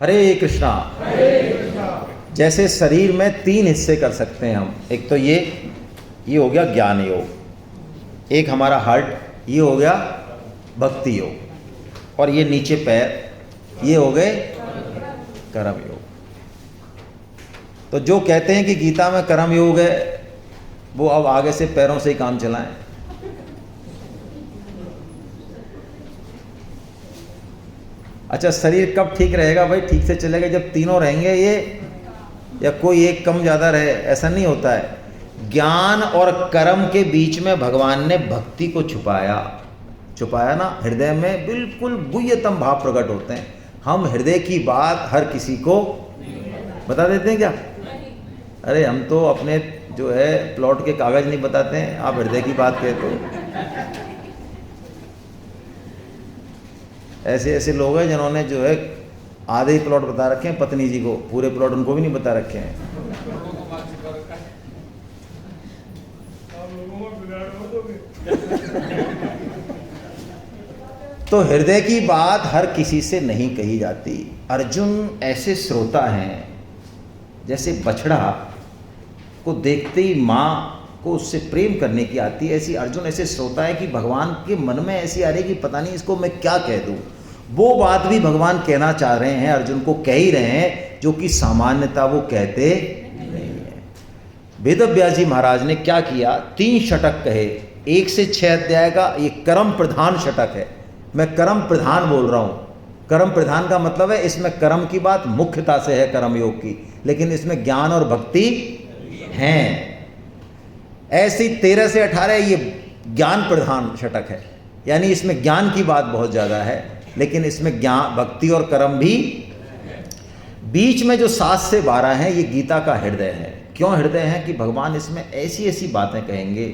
हरे कृष्णा। जैसे शरीर में 3 हिस्से कर सकते हैं हम, एक तो ये हो गया ज्ञान योग, एक हमारा हार्ट, ये हो गया भक्ति योग, और ये नीचे पैर, ये हो गए कर्म योग। तो जो कहते हैं कि गीता में कर्म योग है, वो अब आगे से पैरों से ही काम चलाएं। अच्छा, शरीर कब ठीक रहेगा भाई? ठीक से चलेगा जब तीनों रहेंगे ये, या कोई एक कम ज़्यादा रहे, ऐसा नहीं होता है। ज्ञान और कर्म के बीच में भगवान ने भक्ति को छुपाया ना। हृदय में बिल्कुल गुह्यतम भाव प्रकट होते हैं। हम हृदय की बात हर किसी को बता देते हैं क्या? अरे हम तो अपने जो है प्लॉट के कागज नहीं बताते हैं, आप हृदय की बात कहते हो। ऐसे ऐसे लोग हैं जिन्होंने जो है आधे ही प्लॉट बता रखे हैं पत्नी जी को, पूरे प्लॉट उनको भी नहीं बता रखे हैं। तो हृदय की बात हर किसी से नहीं कही जाती। अर्जुन ऐसे श्रोता हैं, जैसे बछड़ा को देखते ही माँ को उससे प्रेम करने की आती है, ऐसी अर्जुन ऐसे श्रोता है कि भगवान के मन में ऐसी आ रही कि पता नहीं इसको मैं क्या कह दूँ। वो बात भी भगवान कहना चाह रहे हैं, अर्जुन को कह ही रहे हैं, जो कि सामान्यता वो कहते नहीं है। वेदव्यास जी महाराज ने क्या किया, 3 षटक कहे। 1 से 6 अध्याय का ये कर्म प्रधान षटक है। मैं कर्म प्रधान बोल रहा हूँ। कर्म प्रधान का मतलब है इसमें कर्म की बात मुख्यता से है, कर्म योग की, लेकिन इसमें ज्ञान और भक्ति हैं। ऐसी 13 से 18 ये ज्ञान प्रधान षटक है, यानी इसमें ज्ञान की बात बहुत ज़्यादा है, लेकिन इसमें ज्ञान भक्ति और कर्म भी। बीच में जो 7 से 12 हैं ये गीता का हृदय है। क्यों हृदय है? कि भगवान इसमें ऐसी ऐसी बातें कहेंगे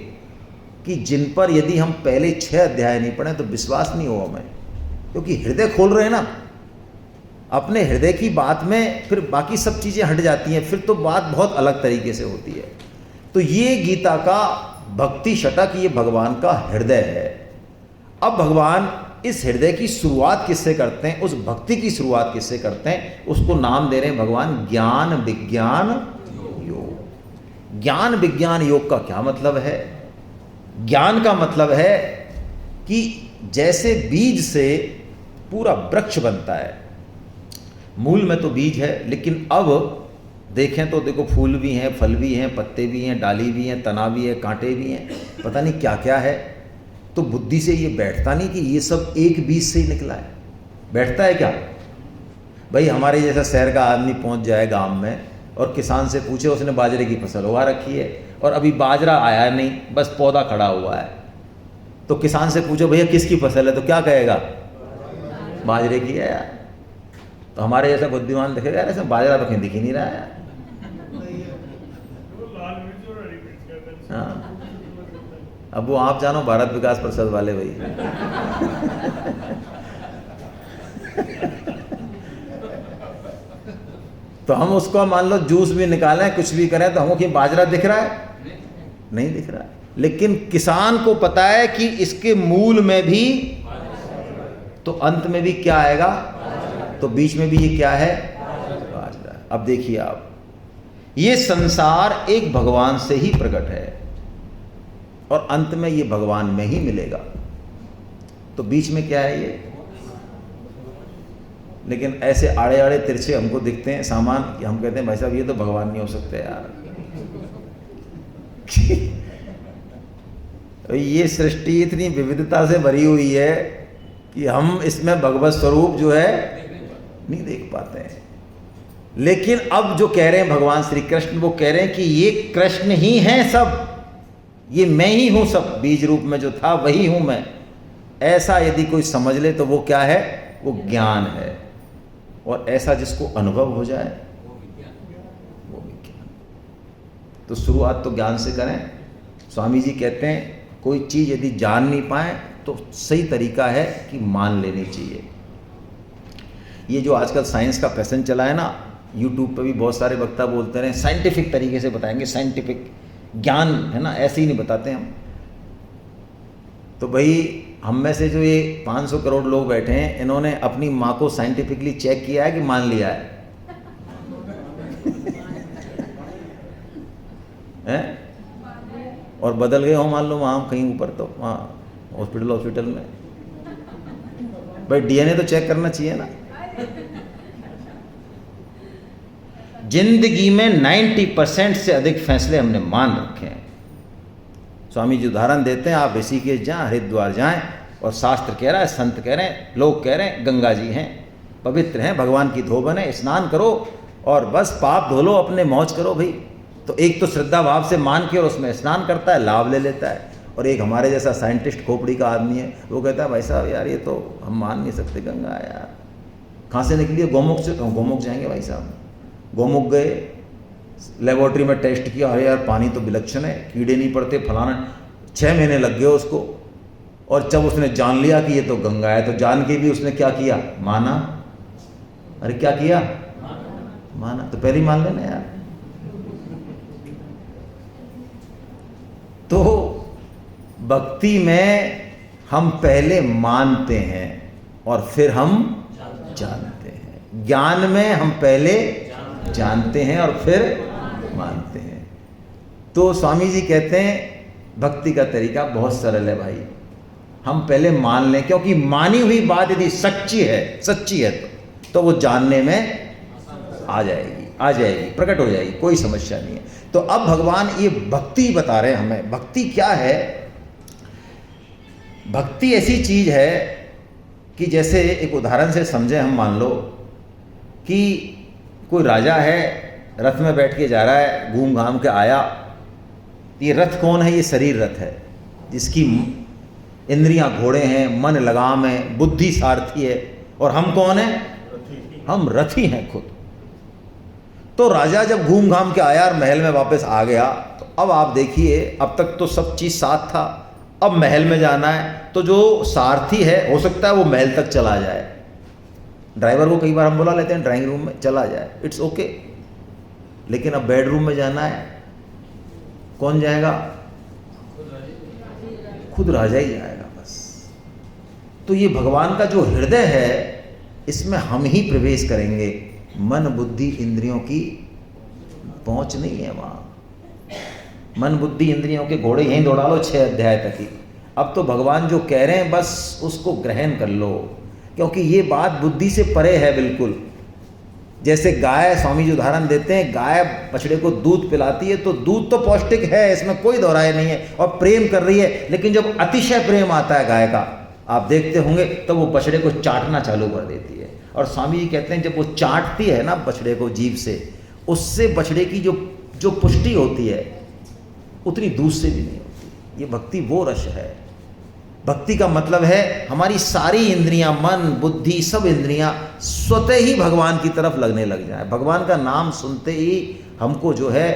कि जिन पर यदि हम पहले 6 अध्याय नहीं पढ़ें तो विश्वास नहीं हो हमें, क्योंकि हृदय खोल रहे हैं ना। अपने हृदय की बात में फिर बाकी सब चीज़ें हट जाती हैं, फिर तो बात बहुत अलग तरीके से होती है। तो ये गीता का भक्ति षटक, ये भगवान का हृदय है। अब भगवान इस हृदय की शुरुआत किससे करते हैं, उस भक्ति की शुरुआत किससे करते हैं, उसको नाम दे रहे हैं भगवान ज्ञान विज्ञान योग। ज्ञान विज्ञान योग का क्या मतलब है? ज्ञान का मतलब है कि जैसे बीज से पूरा वृक्ष बनता है, मूल में तो बीज है, लेकिन अब देखें तो देखो फूल भी हैं, फल भी हैं, पत्ते भी हैं, डाली भी हैं, तना भी है, कांटे भी हैं, पता नहीं क्या क्या है। तो बुद्धि से ये बैठता नहीं कि ये सब एक बीज से ही निकला है। बैठता है क्या भाई? हमारे जैसा शहर का आदमी पहुंच जाए गांव में और किसान से पूछे, उसने बाजरे की फसल उगा रखी है और अभी बाजरा आया नहीं, बस पौधा खड़ा हुआ है। तो किसान से पूछो भैया किसकी फसल है, तो क्या कहेगा? बाजरे की है यार। तो हमारे जैसा बुद्धिमान दिखेगा यार, ऐसा बाजरा तो कहीं दिख ही नहीं रहा है। हाँ, अब वो आप जानो भारत विकास परिषद वाले भाई। तो हम उसको मान लो जूस भी निकालें, कुछ भी करें, तो हमको कि बाजरा दिख रहा है? नहीं दिख रहा है। लेकिन किसान को पता है कि इसके मूल में भी तो अंत में भी क्या आएगा, तो बीच में भी ये क्या है? बाजरा। अब देखिए आप, ये संसार एक भगवान से ही प्रकट है और अंत में ये भगवान में ही मिलेगा। तो बीच में क्या है ये? लेकिन ऐसे आड़े आड़े तिरछे हमको दिखते हैं सामान कि हम कहते हैं भाई साहब ये तो भगवान नहीं हो सकते यार। ये सृष्टि इतनी विविधता से भरी हुई है कि हम इसमें भगवत स्वरूप जो है नहीं देख पाते हैं। लेकिन अब जो कह रहे हैं भगवान श्री कृष्ण, वो कह रहे हैं कि ये कृष्ण ही हैं सब, ये मैं ही हूं सब, बीज रूप में जो था वही हूं मैं। ऐसा यदि कोई समझ ले तो वो क्या है? वो ज्ञान है। और ऐसा जिसको अनुभव हो जाए वो विज्ञान। तो शुरुआत तो ज्ञान से करें। स्वामी जी कहते हैं कोई चीज़ यदि जान नहीं पाए तो सही तरीका है कि मान लेनी चाहिए। ये जो आजकल साइंस का फैशन चला है ना, यूट्यूब पे भी बहुत सारे वक्ता बोलते रहे साइंटिफिक तरीके से बताएंगे, साइंटिफिक ज्ञान है ना, ऐसे ही नहीं बताते हम। तो भाई हम में से जो ये 500 करोड़ लोग बैठे हैं, इन्होंने अपनी माँ को साइंटिफिकली चेक किया है कि मान लिया है? हैं? और बदल गए हो मान लो वहाँ कहीं ऊपर, तो वहाँ हॉस्पिटल में भाई डीएनए तो चेक करना चाहिए ना। जिंदगी में 90% से अधिक फैसले हमने मान रखे हैं। स्वामी जी उदाहरण देते हैं, आप ऋषिकेश जाएं, हरिद्वार जाएं, और शास्त्र कह रहा है, संत कह रहे हैं, लोग कह रहे हैं, गंगा जी हैं, पवित्र हैं, भगवान की धोबन है, स्नान करो और बस पाप धो लो, अपने मौज करो भाई। तो एक तो श्रद्धा भाव से मान के और उसमें स्नान करता है, लाभ ले लेता है, और एक हमारे जैसा साइंटिस्ट खोपड़ी का आदमी है, वो कहता है भाई साहब यार ये तो हम मान नहीं सकते, गंगा यार कहाँ से निकली है? गोमुख से। गोमुख जाएंगे भाई साहब? गोमुख गए, लेबोरेटरी में टेस्ट किया, अरे यार पानी तो विलक्षण है, कीड़े नहीं पड़ते, फलाना। 6 महीने लग गए उसको, और जब उसने जान लिया कि ये तो गंगा है, तो जान के भी उसने क्या किया? माना। अरे क्या किया? माना। तो पहले ही मान लेना यार। तो भक्ति में हम पहले मानते हैं और फिर हम जानते हैं। ज्ञान में हम पहले जानते हैं और फिर मानते हैं। तो स्वामी जी कहते हैं भक्ति का तरीका बहुत सरल है भाई, हम पहले मान लें, क्योंकि मानी हुई बात यदि सच्ची है तो वो जानने में आ जाएगी, प्रकट हो जाएगी, कोई समस्या नहीं है। तो अब भगवान ये भक्ति बता रहे हैं हमें। भक्ति क्या है? भक्ति ऐसी चीज है कि जैसे एक उदाहरण से समझे हम, मान लो कि कोई राजा है, रथ में बैठ के जा रहा है, घूम घाम के आया। ये रथ कौन है? ये शरीर रथ है, जिसकी इंद्रियां घोड़े हैं, मन लगाम है, बुद्धि सारथी है, और हम कौन है? हम रथी हैं खुद। तो राजा जब घूम घाम के आया और महल में वापस आ गया, तो अब आप देखिए, अब तक तो सब चीज साथ था, अब महल में जाना है, तो जो सारथी है हो सकता है वो महल तक चला जाए। ड्राइवर को कई बार हम बुला लेते हैं ड्राइंग रूम में, चला जाए, इट्स ओके। लेकिन अब बेडरूम में जाना है, कौन जाएगा? खुद राजा ही जाएगा बस। तो ये भगवान का जो हृदय है, इसमें हम ही प्रवेश करेंगे। मन बुद्धि इंद्रियों की पहुंच नहीं है वहां। मन बुद्धि इंद्रियों के घोड़े यहीं दौड़ा लो 6 अध्याय तक ही। अब तो भगवान जो कह रहे हैं बस उसको ग्रहण कर लो, क्योंकि ये बात बुद्धि से परे है बिल्कुल। जैसे गाय, स्वामी जी उदाहरण देते हैं, गाय बछड़े को दूध पिलाती है, तो दूध तो पौष्टिक है, इसमें कोई दोहराए नहीं है, और प्रेम कर रही है। लेकिन जब अतिशय प्रेम आता है गाय का, आप देखते होंगे, तो वो बछड़े को चाटना चालू कर देती है। और स्वामी जी कहते हैं जब वो चाटती है ना बछड़े को जीभ से, उससे बछड़े की जो पुष्टि होती है उतनी दूध से भी नहीं होती। ये भक्ति वो रस है। भक्ति का मतलब है हमारी सारी इंद्रियां, मन बुद्धि सब इंद्रियां स्वतः ही भगवान की तरफ लगने लग जाए। भगवान का नाम सुनते ही हमको जो है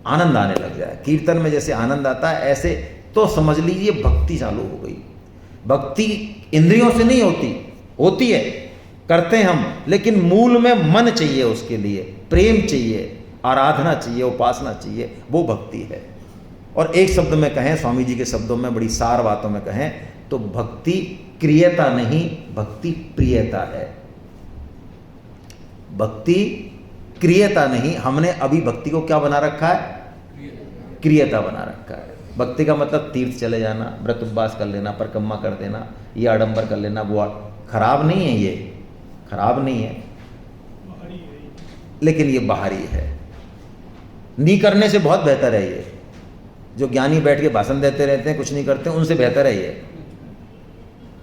आनंद आने लग जाए। कीर्तन में जैसे आनंद आता है, ऐसे तो समझ लीजिए भक्ति चालू हो गई। भक्ति इंद्रियों से नहीं होती है, करते हैं हम, लेकिन मूल में मन चाहिए, उसके लिए प्रेम चाहिए, आराधना चाहिए, उपासना चाहिए, वो भक्ति है। और एक शब्द में कहें, स्वामी जी के शब्दों में, बड़ी सार बातों में कहें तो भक्ति क्रियता नहीं, भक्ति प्रियता है। भक्ति क्रियता नहीं, हमने अभी भक्ति को क्या बना रखा है? क्रियता बना रखा है। भक्ति का मतलब तीर्थ चले जाना, व्रत उपवास कर लेना, परिक्रमा कर देना, ये आडंबर कर लेना, वो खराब नहीं है, ये खराब नहीं है, लेकिन ये बाहरी है। नहीं करने से बहुत बेहतर है ये। जो ज्ञानी बैठ के भाषण देते रहते हैं, कुछ नहीं करते, उनसे बेहतर है ये।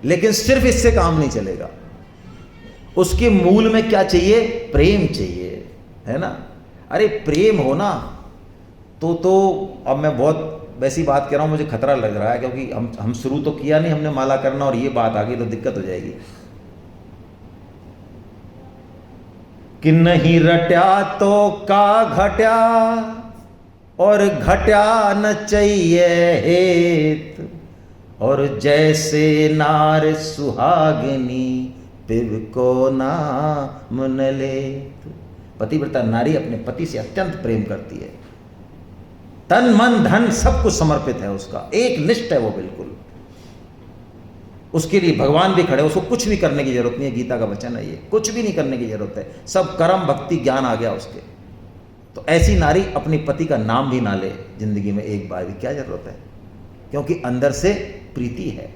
लेकिन सिर्फ इससे काम नहीं चलेगा। उसके मूल में क्या चाहिए? प्रेम चाहिए, है ना? अरे प्रेम हो ना तो अब मैं बहुत वैसी बात कह रहा हूं, मुझे खतरा लग रहा है, क्योंकि हम शुरू तो किया नहीं हमने माला करना, और ये बात आ गई तो दिक्कत हो जाएगी। कि नहीं रट्या तो का घट्या, और घट्या न चाहिए हेत, और जैसे नार सुहागिनी पिब को नाम न लेत। पतिव्रता नारी अपने पति से अत्यंत प्रेम करती है, तन मन धन सब कुछ समर्पित है उसका, एक निष्ठ है वो बिल्कुल। उसके लिए भगवान भी खड़े, उसको कुछ भी करने की जरूरत नहीं है। गीता का वचन है ये, कुछ भी नहीं करने की जरूरत है, सब कर्म भक्ति ज्ञान आ गया उसके। तो ऐसी नारी अपने पति का नाम भी ना ले जिंदगी में एक बार भी, क्या जरूरत है, क्योंकि अंदर से प्रीति है।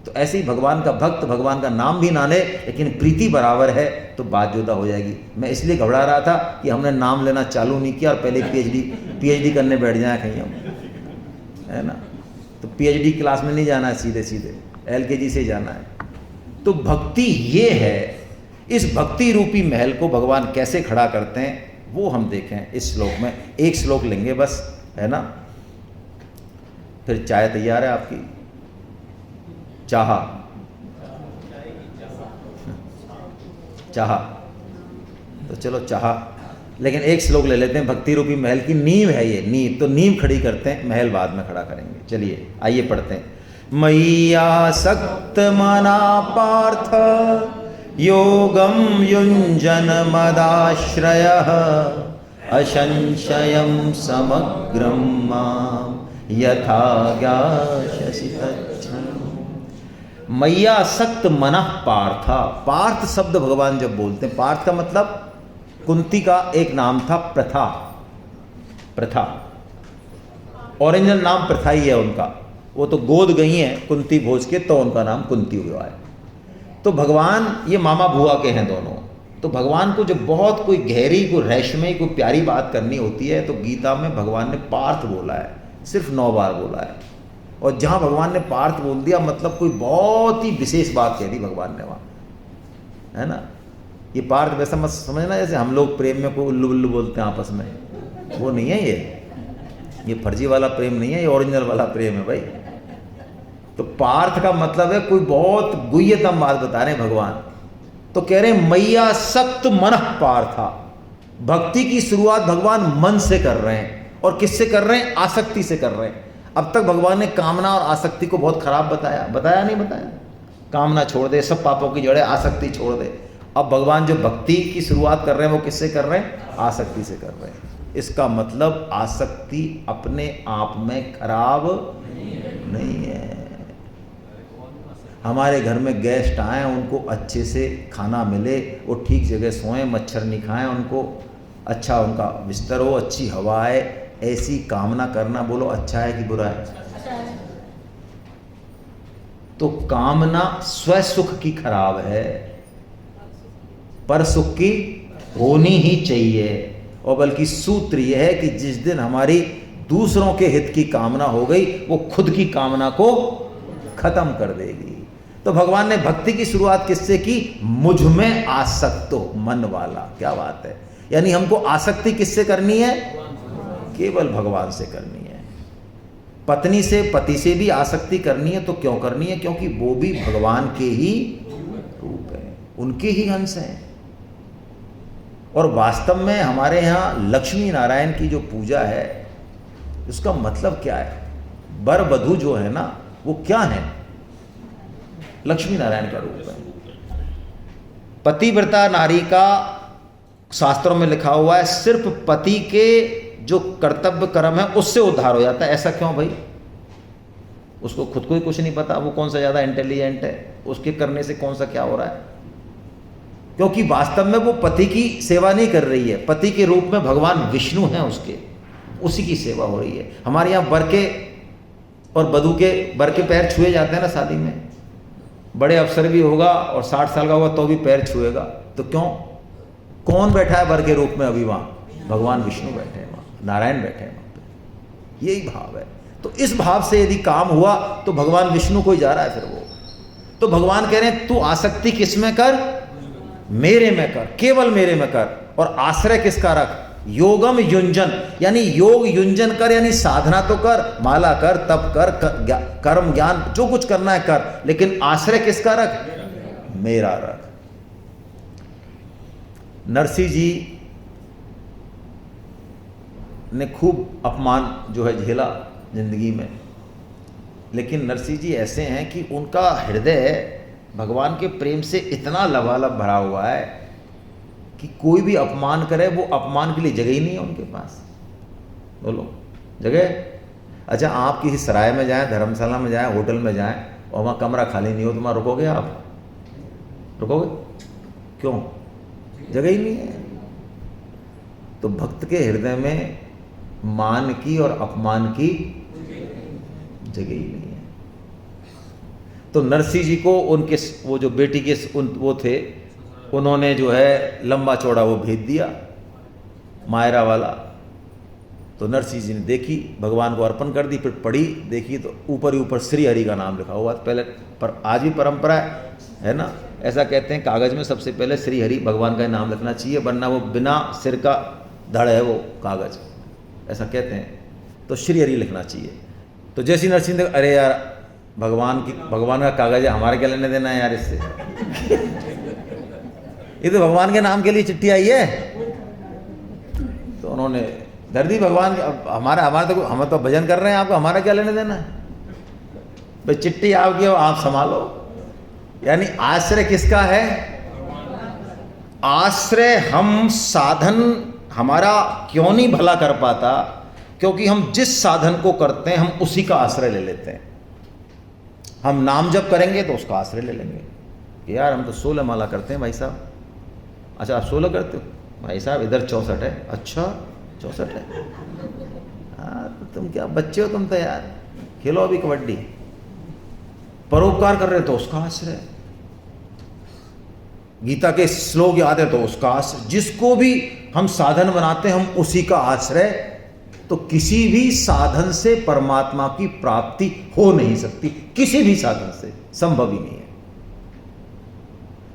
तो ऐसे ही भगवान का भक्त भगवान का नाम भी ना ले लेकिन प्रीति बराबर है तो बात जुदा हो जाएगी। मैं इसलिए घबरा रहा था कि हमने नाम लेना चालू नहीं किया और पहले पीएचडी करने बैठ जाए कहीं हम, है ना। तो पीएचडी क्लास में नहीं जाना है, सीधे सीधे एलकेजी से जाना है। तो भक्ति ये है, इस भक्ति रूपी महल को भगवान कैसे खड़ा करते हैं वो हम देखें इस श्लोक में। एक श्लोक लेंगे बस, है ना, फिर चाय तैयार है आपकी। चाह तो चलो चाह, लेकिन एक श्लोक ले लेते हैं। भक्ति रूपी महल की नींव है ये, नींव, तो नींव खड़ी करते हैं, महल बाद में खड़ा करेंगे। चलिए आइए पढ़ते हैं। मय्यासक्त मना पार्थ योगम युञ्जन मदाश्रयः असंशयं समग्रं मां यथा ज्ञास्यसि तच्छृणु। मय्यासक्त मनः पार्थ, पार्थ शब्द भगवान जब बोलते हैं, पार्थ का मतलब कुंती का एक नाम था प्रथा, प्रथा ओरिजिनल नाम प्रथा ही है उनका, वो तो गोद गई हैं कुंती भोज के, तो उनका नाम कुंती हुआ है। तो भगवान ये मामा बुआ के हैं दोनों। तो भगवान को जब बहुत कोई गहरी, कोई रहस्यमय, कोई प्यारी बात करनी होती है तो गीता में भगवान ने पार्थ बोला है, सिर्फ 9 बार बोला है। और जहाँ भगवान ने पार्थ बोल दिया मतलब कोई बहुत ही विशेष बात कह दी भगवान ने वहाँ, है ना। ये पार्थ वैसा मत समझना जैसे हम लोग प्रेम में कोई उल्लू उल्लू बोलते हैं आपस में, वो नहीं है ये फर्जी वाला प्रेम नहीं है, ये ओरिजिनल वाला प्रेम है भाई। तो पार्थ का मतलब है कोई बहुत गुह्यतम बात बता रहे हैं भगवान। तो कह रहे हैं मय्यासक्त मनः पार्था, भक्ति की शुरुआत भगवान मन से कर रहे हैं। और किससे कर रहे हैं? आसक्ति से कर रहे हैं। अब तक भगवान ने कामना और आसक्ति को बहुत खराब बताया, बताया नहीं बताया? कामना छोड़ दे, सब पापों की जड़ है, आसक्ति छोड़ दे। अब भगवान जो भक्ति की शुरुआत कर रहे हैं वो किससे कर रहे हैं? आसक्ति से कर रहे हैं। इसका मतलब आसक्ति अपने आप में खराब नहीं है। हमारे घर में गेस्ट आए, उनको अच्छे से खाना मिले, वो ठीक जगह सोएं, मच्छर नहीं खाएं, उनको अच्छा उनका बिस्तर हो, अच्छी हवा आए, ऐसी कामना करना बोलो अच्छा है कि बुरा है? तो कामना स्व सुख की खराब है, पर सुख की होनी ही चाहिए। और बल्कि सूत्र यह है कि जिस दिन हमारी दूसरों के हित की कामना हो गई वो खुद की कामना को खत्म कर देगी। तो भगवान ने भक्ति की शुरुआत किससे की? मुझ में आसक्त हो मन वाला। क्या बात है! यानी हमको आसक्ति किससे करनी है? केवल भगवान से करनी है। पत्नी से, पति से भी आसक्ति करनी है तो क्यों करनी है? क्योंकि वो भी भगवान के ही रूप है, उनके ही अंश हैं। और वास्तव में हमारे यहाँ लक्ष्मी नारायण की जो पूजा है उसका मतलब क्या है? वर वधू जो है ना वो क्या है? लक्ष्मी नारायण का रूप है। पतिव्रता नारी का शास्त्रों में लिखा हुआ है सिर्फ पति के जो कर्तव्य कर्म है उससे उद्धार हो जाता है। ऐसा क्यों भाई? उसको खुद को ही कुछ नहीं पता, वो कौन सा ज़्यादा इंटेलिजेंट है, उसके करने से कौन सा क्या हो रहा है? क्योंकि वास्तव में वो पति की सेवा नहीं कर रही है, पति के रूप में भगवान विष्णु हैं उसके, उसी की सेवा हो रही है। हमारे यहाँ वर के और वधू के वर के पैर छुए जाते हैं ना शादी में, बड़े अफसर भी होगा और 60 साल का होगा तो भी पैर छुएगा। तो क्यों? कौन बैठा है वर के रूप में अभी वहाँ? भगवान विष्णु बैठे हैं वहाँ, नारायण बैठे हैं वहाँ पे। यही भाव है। तो इस भाव से यदि काम हुआ तो भगवान विष्णु को ही जा रहा है फिर वो। तो भगवान कह रहे हैं तू आसक्ति किस में कर? मेरे में कर, केवल मेरे में कर। और आश्रय किसका रख? योगम युंजन, यानी योग युंजन कर, यानी साधना तो कर, माला कर, तप कर, कर्म ज्ञान जो कुछ करना है कर, लेकिन आश्रय किसका रख? मेरा रख। नरसिंह जी ने खूब अपमान जो है झेला जिंदगी में, लेकिन नरसिंह जी ऐसे हैं कि उनका हृदय भगवान के प्रेम से इतना लबालब भरा हुआ है कि कोई भी अपमान करे वो अपमान के लिए जगह ही नहीं है उनके पास। बोलो जगह? अच्छा आप किसी सराय में जाएं, धर्मशाला में जाएं, होटल में जाएं और वहाँ कमरा खाली नहीं हो तो वहाँ रुकोगे आप? रुकोगे? क्यों? जगह ही नहीं है। तो भक्त के हृदय में मान की और अपमान की जगह ही नहीं है। तो नरसिंह जी को उनके वो जो बेटी के वो थे, उन्होंने जो है लंबा चौड़ा वो भेज दिया मायरा वाला। तो नरसिंह जी ने देखी, भगवान को अर्पण कर दी, फिर पढ़ी, देखी तो ऊपर ही ऊपर श्री हरि का नाम लिखा हुआ। पहले पर आज भी परंपरा है ना, ऐसा कहते हैं कागज में सबसे पहले श्री हरि भगवान का नाम लिखना चाहिए, वरना वो बिना सिर का धड़ है वो कागज, ऐसा कहते हैं। तो श्री हरि लिखना चाहिए। तो जैसी नरसिंह देव, अरे यार भगवान का कागज है, हमारे क्या लेने देना है यार इससे ये तो भगवान के नाम के लिए चिट्ठी आई है। तो उन्होंने धर दी भगवान, हम तो भजन कर रहे हैं, आपको हमारा क्या लेने देना है भाई, चिट्ठी आपकी हो, आप संभालो। यानी आश्रय किसका है? आश्रय हम साधन हमारा क्यों नहीं भला कर पाता? क्योंकि हम जिस साधन को करते हैं हम उसी का आश्रय ले लेते हैं। हम नाम जप करेंगे तो उसका आश्रय ले लेंगे। यार हम तो 16 माला करते हैं भाई साहब। अच्छा आप 16 करते हो भाई साहब, इधर 64 है। अच्छा 64 है, हाँ तो तुम क्या बच्चे हो तुम तो यार, खेलो अभी कबड्डी। परोपकार कर रहे तो उसका आश्रय, गीता के श्लोक याद है तो उसका आश्रय, जिसको भी हम साधन बनाते हैं हम उसी का आश्रय। तो किसी भी साधन से परमात्मा की प्राप्ति हो नहीं सकती, किसी भी साधन से संभव ही नहीं है।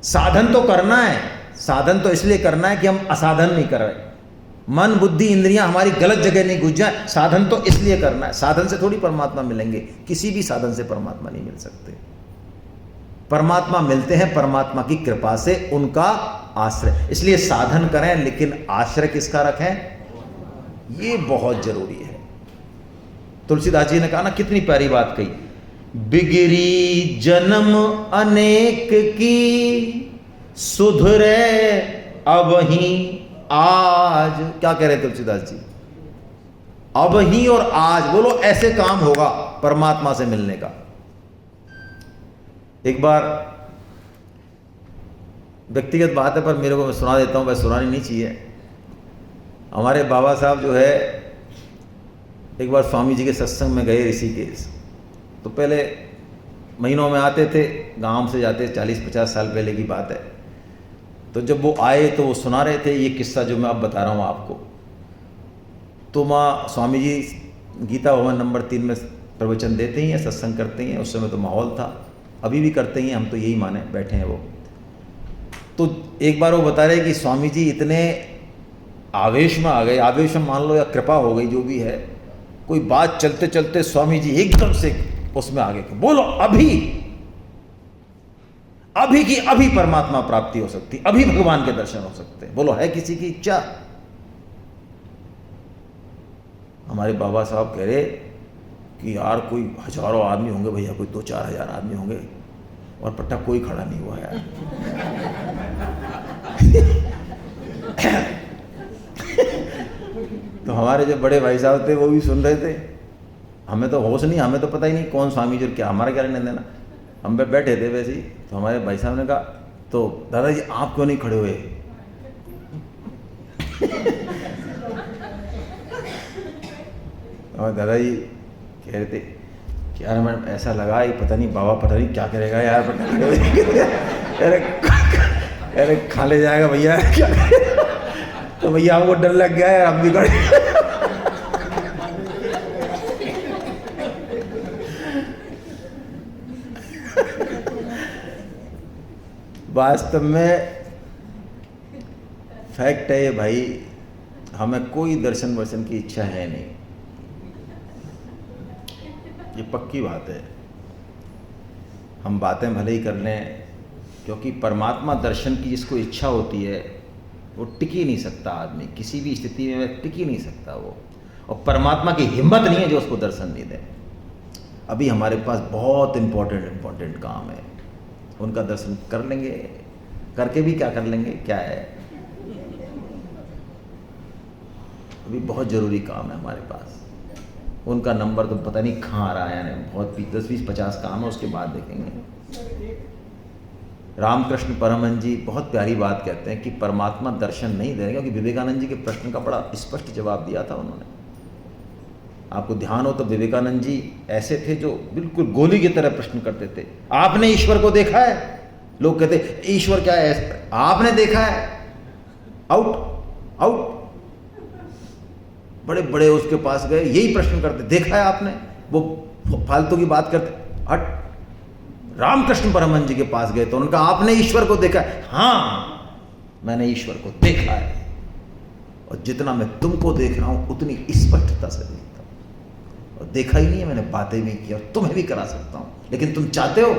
साधन तो करना है, साधन तो इसलिए करना है कि हम असाधन नहीं कर रहे, मन बुद्धि इंद्रियां हमारी गलत जगह नहीं घुस जाए। साधन तो इसलिए करना है, साधन से थोड़ी परमात्मा मिलेंगे, किसी भी साधन से परमात्मा नहीं मिल सकते। परमात्मा मिलते हैं परमात्मा की कृपा से, उनका आश्रय। इसलिए साधन करें लेकिन आश्रय किसका रखें, ये बहुत जरूरी है। तुलसीदास जी ने कहा ना, कितनी प्यारी बात कही, बिगड़ी जन्म अनेक की सुधरे अब ही आज। क्या कह रहे तुलसीदास जी? अब ही और आज, बोलो ऐसे काम होगा परमात्मा से मिलने का। एक बार व्यक्तिगत बात है पर मेरे को मैं सुना देता हूं, वैसे सुनानी नहीं चाहिए। हमारे बाबा साहब जो है एक बार स्वामी जी के सत्संग में गए ऋषिकेश। तो पहले महीनों में आते थे, गांव से जाते, 40-50 साल पहले की बात है। तो जब वो आए तो वो सुना रहे थे ये किस्सा जो मैं अब बता रहा हूँ आपको। तो माँ स्वामी जी गीता भवन नंबर 3 में प्रवचन देते ही हैं, सत्संग करते ही हैं। उस समय तो माहौल था, अभी भी करते ही हैं, हम तो यही माने बैठे हैं वो। तो एक बार वो बता रहे कि स्वामी जी इतने आवेश में आ गए, आवेश में मान लो या कृपा हो गई जो भी है, कोई बात चलते चलते स्वामी जी एकदम से उसमें आगे के बोलो अभी की अभी परमात्मा प्राप्ति हो सकती, अभी भगवान के दर्शन हो सकते। बोलो है किसी की इच्छा? हमारे बाबा साहब कह रहे कि यार कोई हजारों आदमी होंगे भैया, कोई 2-4 हजार आदमी होंगे, और पट्टा कोई खड़ा नहीं हुआ यार तो हमारे जो बड़े भाई साहब थे वो भी सुन रहे थे। हमें तो होश नहीं, हमें तो पता ही नहीं कौन स्वामी जी, क्या हमारा क्या लेना देना। हम पे बैठे थे वैसे ही। तो हमारे भाई साहब ने कहा, तो दादाजी आप क्यों नहीं खड़े हुए? और दादाजी कह रहे थे कि यार हमें ऐसा लगा ये पता नहीं बाबा पता नहीं क्या करेगा यार, अरे खा ले जाएगा भैया क्या। तो भैया हमको डर लग गया है, हम भी खड़े। वास्तव में फैक्ट है ये भाई, हमें कोई दर्शन वर्शन की इच्छा है नहीं, ये पक्की बात है। हम बातें भले ही कर लें, क्योंकि परमात्मा दर्शन की जिसको इच्छा होती है वो टिक ही नहीं सकता आदमी, किसी भी स्थिति में टिक ही नहीं सकता वो। और परमात्मा की हिम्मत नहीं है जो उसको दर्शन नहीं दे। अभी हमारे पास बहुत इम्पोर्टेंट काम है, उनका दर्शन कर लेंगे, करके भी क्या कर लेंगे, क्या है, अभी बहुत ज़रूरी काम है हमारे पास। उनका नंबर तो पता नहीं कहाँ आ रहा है, यानी बहुत 10-20-50 काम है, उसके बाद देखेंगे। रामकृष्ण परमहंस जी बहुत प्यारी बात कहते हैं कि परमात्मा दर्शन नहीं दे रहे, क्योंकि विवेकानंद जी के प्रश्न का बड़ा स्पष्ट जवाब दिया था उन्होंने। आपको ध्यान हो तो विवेकानंद जी ऐसे थे जो बिल्कुल गोली की तरह प्रश्न करते थे, आपने ईश्वर को देखा है? लोग कहते ईश्वर क्या है, आपने देखा है? Out out. बड़े बड़े उसके पास गए, यही प्रश्न करते, देखा है आपने? वो फालतू की बात करते, हट। रामकृष्ण परमहंस जी के पास गए तो उनका आपने ईश्वर को देखा है? हाँ, मैंने ईश्वर को देखा है, और जितना मैं तुमको देख रहा हूं उतनी स्पष्टता से देखता हूं, और देखा ही नहीं है मैंने, बातें भी की और तुम्हें भी करा सकता हूं, लेकिन तुम चाहते हो?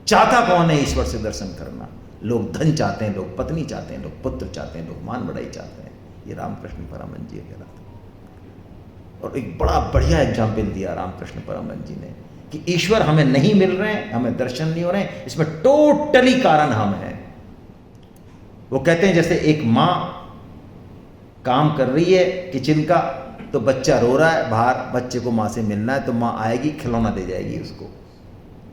चाहता कौन है ईश्वर से दर्शन करना? लोग धन चाहते हैं, लोग पत्नी चाहते हैं, लोग पुत्र चाहते हैं, लोग मान बढ़ाई चाहते हैं। ये रामकृष्ण परमहंस जी कहलाता है। और एक बड़ा बढ़िया एग्जाम्पल दिया रामकृष्ण परमहंस जी ने कि ईश्वर हमें नहीं मिल रहे हैं, हमें दर्शन नहीं हो रहे हैं, इसमें टोटली कारण हम हैं। वो कहते हैं जैसे एक माँ काम कर रही है किचन का, तो बच्चा रो रहा है बाहर, बच्चे को माँ से मिलना है, तो माँ आएगी खिलौना दे जाएगी उसको।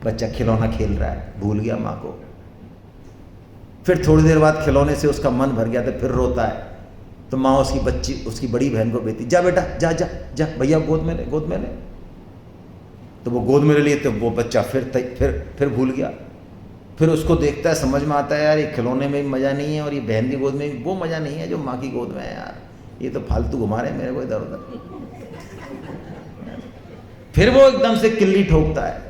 बच्चा खिलौना खेल रहा है, भूल गया माँ को, फिर थोड़ी देर बाद खिलौने से उसका मन भर गया तो फिर रोता है, तो माँ उसकी बड़ी बहन को भेजती, जा बेटा जा जा जा, भैया गोद में ले, गोद में ले। तो वो गोद में ले लिए, तो वो बच्चा फिर भूल गया। फिर उसको देखता है, समझ में आता है यार ये खिलौने में भी मज़ा नहीं है, और ये बहन की गोद में भी वो मज़ा नहीं है जो माँ की गोद में है यार, ये तो फालतू घुमा रहे हैं मेरे को इधर उधर। फिर वो एकदम से किल्ली ठोकता है,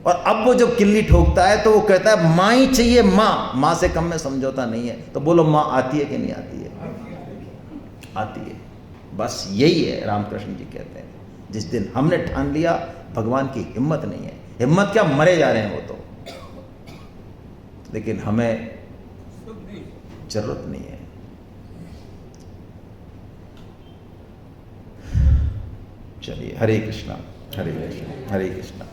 और अब वो जब किल्ली ठोकता है तो वो कहता है माँ ही चाहिए, माँ से कम में समझौता नहीं है। तो बोलो माँ आती है कि नहीं आती है? आती है। बस यही है, रामकृष्ण जी कहते हैं जिस दिन हमने ठान लिया भगवान की हिम्मत नहीं है, हिम्मत क्या, मरे जा रहे हैं वो तो, लेकिन हमें जरूरत नहीं है। चलिए, हरे कृष्णा हरे कृष्णा हरे कृष्णा।